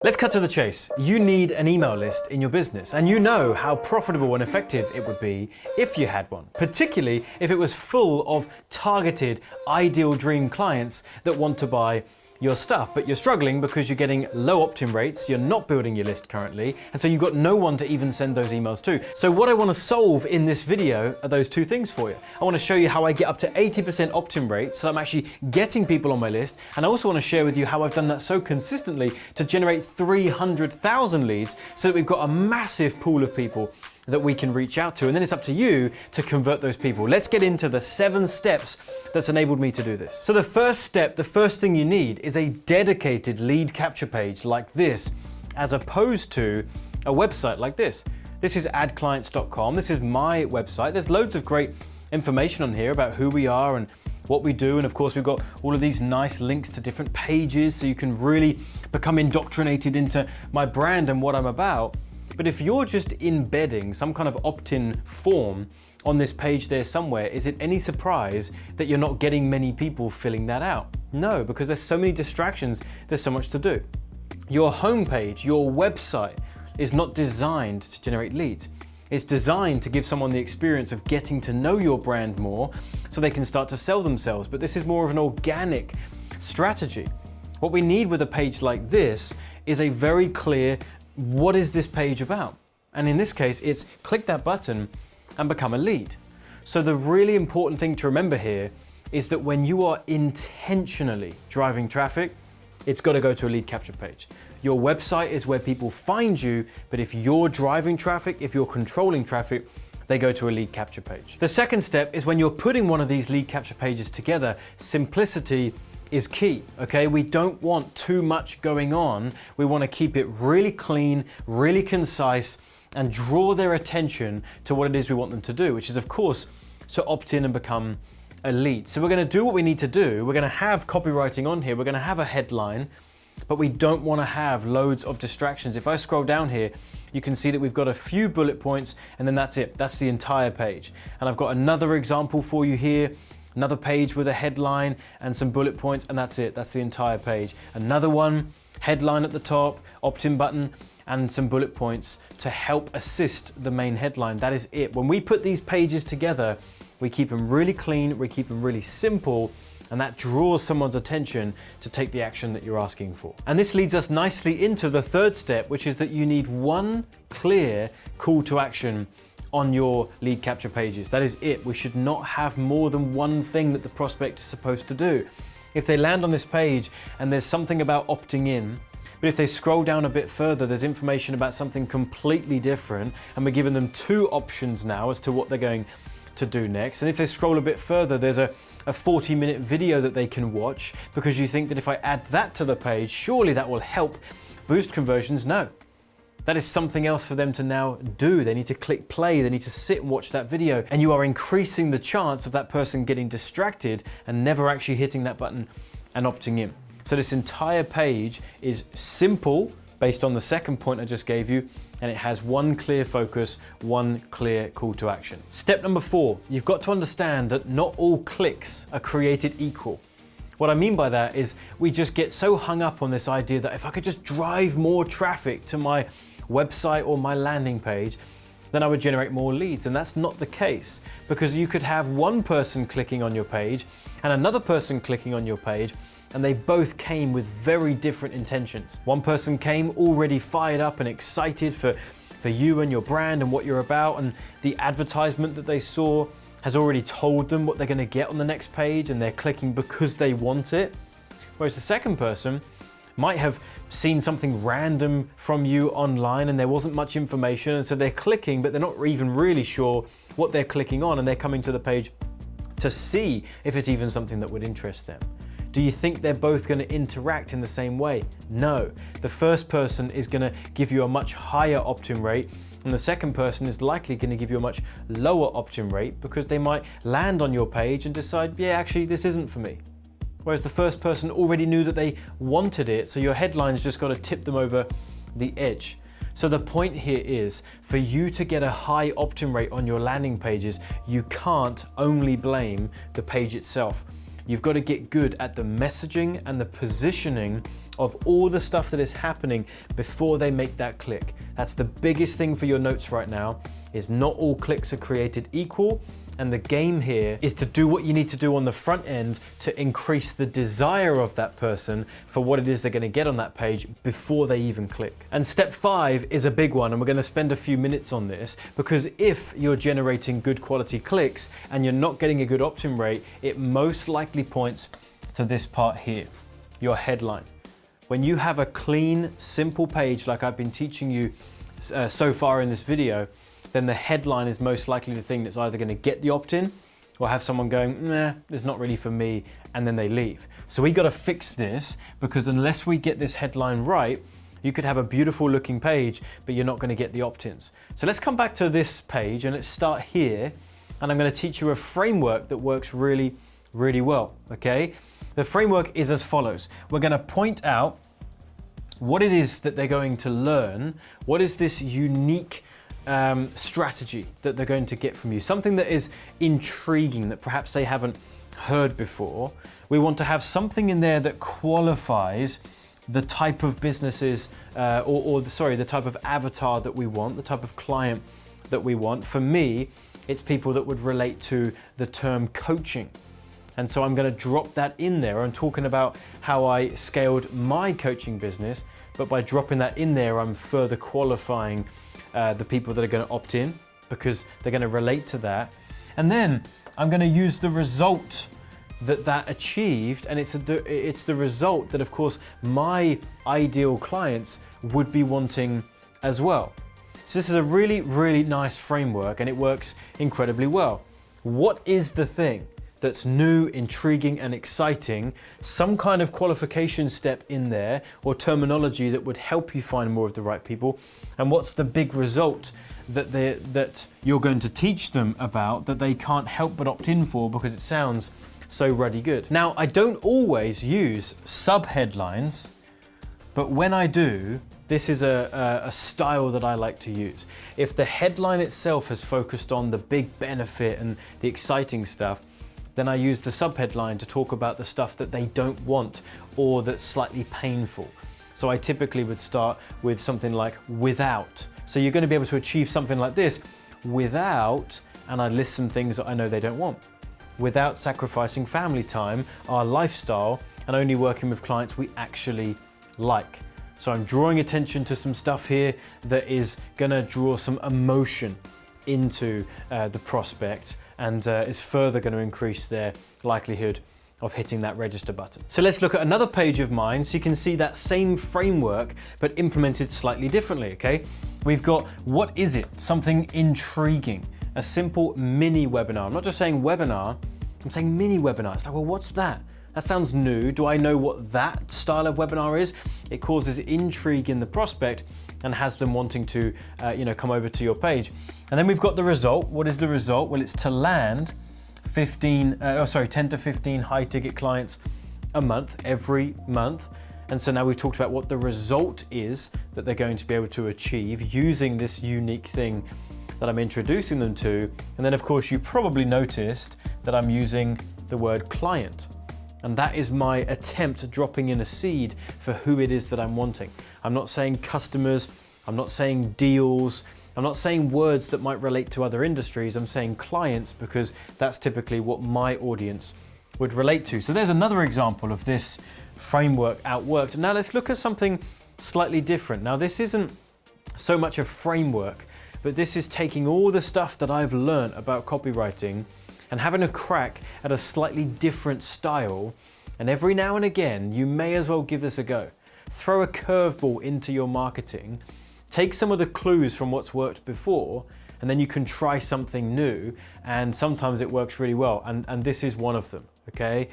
Let's cut to the chase. You need an email list in your business, and you know how profitable and effective it would be if you had one, particularly if it was full of targeted, ideal dream clients that want to buy your stuff, but you're struggling because you're getting low opt-in rates, you're not building your list currently, and so you've got no one to even send those emails to. So what I want to solve in this video are those two things for you. I want to show you how I get up to 80% opt-in rate, so I'm actually getting people on my list, and I also want to share with you how I've done that so consistently to generate 300,000 leads so that we've got a massive pool of people that we can reach out to, and then it's up to you to convert those people. Let's get into the 7 steps that's enabled me to do this. So the first step, the first thing you need is a dedicated lead capture page like this, as opposed to a website like this. This is AdClients.com. This is my website. There's loads of great information on here about who we are and what we do, and of course we've got all of these nice links to different pages so you can really become indoctrinated into my brand and what I'm about. But if you're just embedding some kind of opt-in form on this page there somewhere, is it any surprise that you're not getting many people filling that out? No, because there's so many distractions, there's so much to do. Your homepage, your website is not designed to generate leads. It's designed to give someone the experience of getting to know your brand more so they can start to sell themselves. But this is more of an organic strategy. What we need with a page like this is a very clear, what is this page about? And in this case, it's click that button and become a lead. So the really important thing to remember here is that when you are intentionally driving traffic, it's got to go to a lead capture page. Your website is where people find you, but if you're driving traffic, if you're controlling traffic, they go to a lead capture page. The second step is when you're putting one of these lead capture pages together, simplicity is key, okay? We don't want too much going on. We want to keep it really clean, really concise, and draw their attention to what it is we want them to do, which is of course to opt in and become a lead. So we're going to do what we need to do. We're going to have copywriting on here. We're going to have a headline, but we don't want to have loads of distractions. If I scroll down here, you can see that we've got a few bullet points and then that's it. That's the entire page. And I've got another example for you here. Another page with a headline and some bullet points, and that's it. That's the entire page. Another one, headline at the top, opt-in button, and some bullet points to help assist the main headline. That is it. When we put these pages together, we keep them really clean, we keep them really simple, and that draws someone's attention to take the action that you're asking for. And this leads us nicely into the third step, which is that you need one clear call to action on your lead capture pages. That is it. We should not have more than one thing that the prospect is supposed to do. If they land on this page and there's something about opting in, but if they scroll down a bit further, there's information about something completely different, and we're giving them 2 options now as to what they're going to do next. And if they scroll a bit further, there's a 40-minute video that they can watch because you think that if I add that to the page, surely that will help boost conversions. No. That is something else for them to now do. They need to click play, they need to sit and watch that video, and you are increasing the chance of that person getting distracted and never actually hitting that button and opting in. So this entire page is simple based on the second point I just gave you, and it has one clear focus, one clear call to action. Step number 4, you've got to understand that not all clicks are created equal. What I mean by that is we just get so hung up on this idea that if I could just drive more traffic to my website or my landing page, then I would generate more leads. And that's not the case, because you could have one person clicking on your page and another person clicking on your page, and they both came with very different intentions. One person came already fired up and excited for you and your brand and what you're about, and the advertisement that they saw has already told them what they're going to get on the next page, and they're clicking because they want it. Whereas the second person might have seen something random from you online and there wasn't much information, and so they're clicking, but they're not even really sure what they're clicking on, and they're coming to the page to see if it's even something that would interest them. Do you think they're both going to interact in the same way? No. The first person is going to give you a much higher opt-in rate, and the second person is likely going to give you a much lower opt-in rate because they might land on your page and decide, yeah, actually, this isn't for me. Whereas the first person already knew that they wanted it, so your headline's just got to tip them over the edge. So the point here is, for you to get a high opt-in rate on your landing pages, you can't only blame the page itself. You've got to get good at the messaging and the positioning of all the stuff that is happening before they make that click. That's the biggest thing for your notes right now, is not all clicks are created equal. And the game here is to do what you need to do on the front end to increase the desire of that person for what it is they're going to get on that page before they even click. And step 5 is a big one, and we're going to spend a few minutes on this, because if you're generating good quality clicks and you're not getting a good opt-in rate, it most likely points to this part here, your headline. When you have a clean, simple page like I've been teaching you so far in this video, then the headline is most likely the thing that's either going to get the opt-in or have someone going, nah, it's not really for me, and then they leave. So we got to fix this, because unless we get this headline right, you could have a beautiful looking page, but you're not going to get the opt-ins. So let's come back to this page and let's start here. And I'm going to teach you a framework that works really, really well, okay? The framework is as follows. We're going to point out what it is that they're going to learn. What is this unique strategy that they're going to get from you? Something that is intriguing, that perhaps they haven't heard before. We want to have something in there that qualifies the type of businesses, the type of avatar that we want, the type of client that we want. For me, it's people that would relate to the term coaching. And so I'm going to drop that in there. I'm talking about how I scaled my coaching business, but by dropping that in there, I'm further qualifying the people that are going to opt in, because they're going to relate to that. And then I'm going to use the result that achieved, and it's the result that, of course, my ideal clients would be wanting as well. So this is a really, really nice framework, and it works incredibly well. What is the thing that's new, intriguing, and exciting? Some kind of qualification step in there, or terminology that would help you find more of the right people. And what's the big result that you're going to teach them about that they can't help but opt in for because it sounds so ruddy good. Now, I don't always use sub-headlines, but when I do, this is a style that I like to use. If the headline itself has focused on the big benefit and the exciting stuff, then I use the subheadline to talk about the stuff that they don't want or that's slightly painful. So I typically would start with something like without. So you're going to be able to achieve something like this without, and I list some things that I know they don't want. Without sacrificing family time, our lifestyle, and only working with clients we actually like. So I'm drawing attention to some stuff here that is going to draw some emotion into the prospect, and is further going to increase their likelihood of hitting that register button. So let's look at another page of mine so you can see that same framework but implemented slightly differently, okay? We've got, what is it? Something intriguing. A simple mini webinar. I'm not just saying webinar, I'm saying mini webinar. It's like, well, what's that? That sounds new. Do I know what that style of webinar is? It causes intrigue in the prospect and has them wanting to come over to your page. And then we've got the result. What is the result? Well, it's to land 10 to 15 high ticket clients a month, every month. And so now we've talked about what the result is that they're going to be able to achieve using this unique thing that I'm introducing them to. And then of course you probably noticed that I'm using the word client. And that is my attempt at dropping in a seed for who it is that I'm wanting. I'm not saying customers, I'm not saying deals, I'm not saying words that might relate to other industries, I'm saying clients, because that's typically what my audience would relate to. So there's another example of this framework outworked. Now let's look at something slightly different. Now this isn't so much a framework, but this is taking all the stuff that I've learned about copywriting and having a crack at a slightly different style. And every now and again, you may as well give this a go. Throw a curveball into your marketing, take some of the clues from what's worked before, and then you can try something new, and sometimes it works really well, and this is one of them, okay?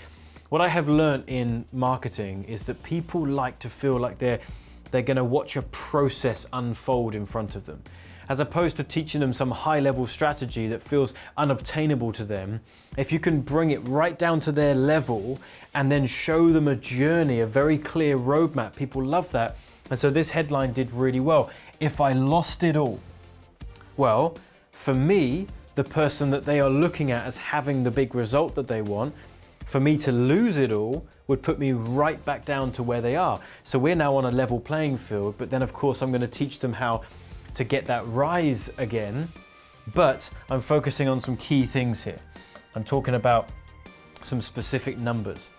What I have learned in marketing is that people like to feel like they're gonna watch a process unfold in front of them. As opposed to teaching them some high-level strategy that feels unobtainable to them, if you can bring it right down to their level and then show them a journey, a very clear roadmap, people love that. And so this headline did really well. If I lost it all, well, for me, the person that they are looking at as having the big result that they want, For me to lose it all would put me right back down to where they are. So we're now on a level playing field, but then of course I'm going to teach them how to get that rise again. But I'm focusing on some key things here. I'm talking about some specific numbers.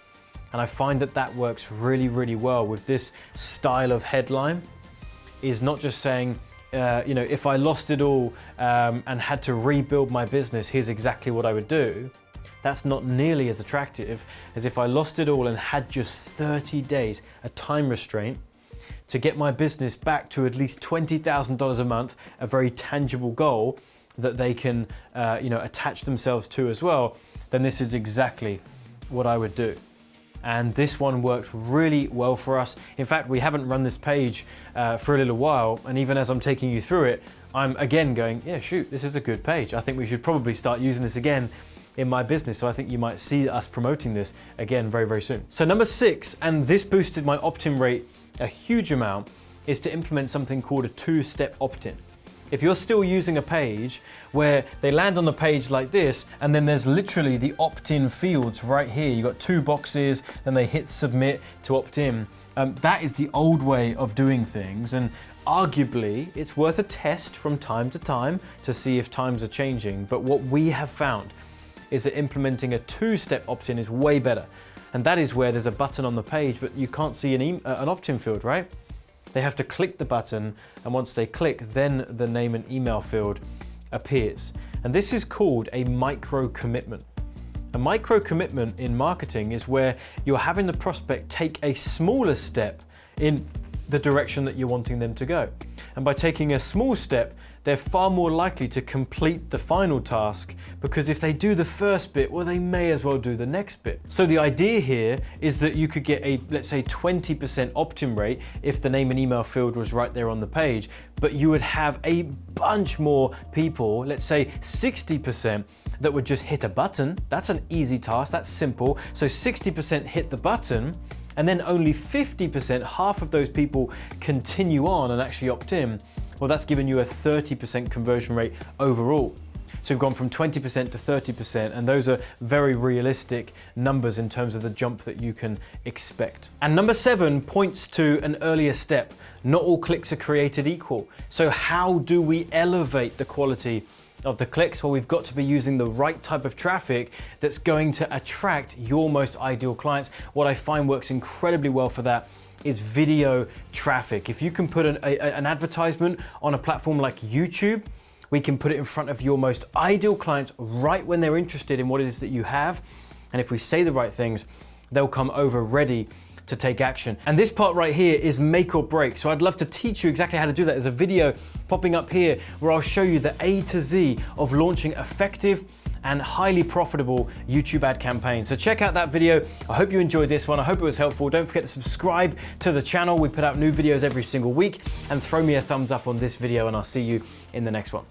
And I find that that works really, really well with this style of headline, is not just saying, if I lost it all and had to rebuild my business, here's exactly what I would do. That's not nearly as attractive as if I lost it all and had just 30 days, a time restraint, to get my business back to at least $20,000 a month, a very tangible goal that they can attach themselves to as well. Then this is exactly what I would do. And this one worked really well for us. In fact, we haven't run this page for a little while, and even as I'm taking you through it, I'm again going, yeah, shoot, this is a good page. I think we should probably start using this again in my business. So I think you might see us promoting this again very, very soon. So number 6, and this boosted my opt-in rate a huge amount, is to implement something called a 2-step opt-in. If you're still using a page where they land on the page like this, and then there's literally the opt-in fields right here, you've got 2 boxes, then they hit submit to opt in. That is the old way of doing things, and arguably it's worth a test from time to time to see if times are changing. But what we have found is that implementing a 2-step opt-in is way better. And that is where there's a button on the page, but you can't see an opt-in field, right? They have to click the button, and once they click, then the name and email field appears. And this is called a micro commitment. A micro commitment in marketing is where you're having the prospect take a smaller step in the direction that you're wanting them to go. And by taking a small step, they're far more likely to complete the final task, because if they do the first bit, well, they may as well do the next bit. So the idea here is that you could get a, let's say, 20% opt-in rate if the name and email field was right there on the page, but you would have a bunch more people, let's say 60%, that would just hit a button. That's an easy task, that's simple. So 60% hit the button, and then only 50%, half of those people, continue on and actually opt in. Well, that's given you a 30% conversion rate overall. So we've gone from 20% to 30%, and those are very realistic numbers in terms of the jump that you can expect. And number 7 points to an earlier step. Not all clicks are created equal. So how do we elevate the quality of the clicks? Well, we've got to be using the right type of traffic that's going to attract your most ideal clients. What I find works incredibly well for that is video traffic. If you can put an advertisement on a platform like YouTube, we can put it in front of your most ideal clients right when they're interested in what it is that you have. And if we say the right things, they'll come over ready to take action. And this part right here is make or break. So I'd love to teach you exactly how to do that. There's a video popping up here where I'll show you the A to Z of launching effective and highly profitable YouTube ad campaigns. So check out that video. I hope you enjoyed this one. I hope it was helpful. Don't forget to subscribe to the channel. We put out new videos every single week, and throw me a thumbs up on this video, and I'll see you in the next one.